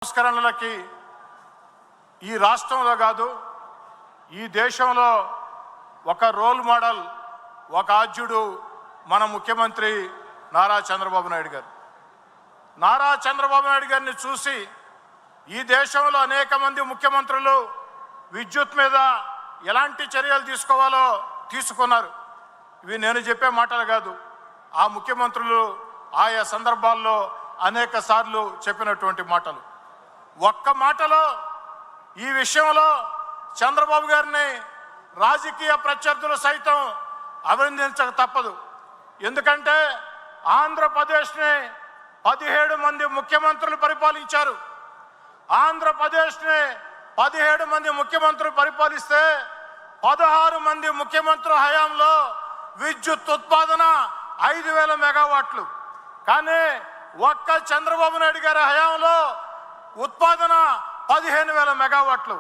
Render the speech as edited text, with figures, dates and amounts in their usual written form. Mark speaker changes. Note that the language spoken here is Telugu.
Speaker 1: సంస్కరణలకి ఈ రాష్ట్రంలో కాదు ఈ దేశంలో ఒక రోల్ మోడల్ ఒక ఆద్యుడు మన ముఖ్యమంత్రి నారా చంద్రబాబు నాయుడు గారు. నారా చంద్రబాబు నాయుడు గారిని చూసి ఈ దేశంలో అనేక మంది ముఖ్యమంత్రులు విద్యుత్ మీద ఎలాంటి చర్యలు తీసుకోవాలో తీసుకున్నారు. ఇవి నేను చెప్పే మాటలు కాదు, ఆ ముఖ్యమంత్రులు ఆయా సందర్భాల్లో అనేక సార్లు చెప్పినటువంటి మాటలు. ఒక్క మాటలో ఈ విషయంలో చంద్రబాబు గారిని రాజకీయ ప్రత్యర్థులు సైతం అభినందించక తప్పదు. ఎందుకంటే ఆంధ్రప్రదేశ్ని 17 మంది ముఖ్యమంత్రులు పరిపాలించారు. ఆంధ్రప్రదేశ్ని 17 మంది ముఖ్యమంత్రులు పరిపాలిస్తే 16 మంది ముఖ్యమంత్రుల హయాంలో విద్యుత్ ఉత్పాదన 5,000 మెగావాట్లు. కానీ ఒక్క చంద్రబాబు నాయుడు గారి హయాంలో ఉత్పాదన 15,000 మెగావాట్లు.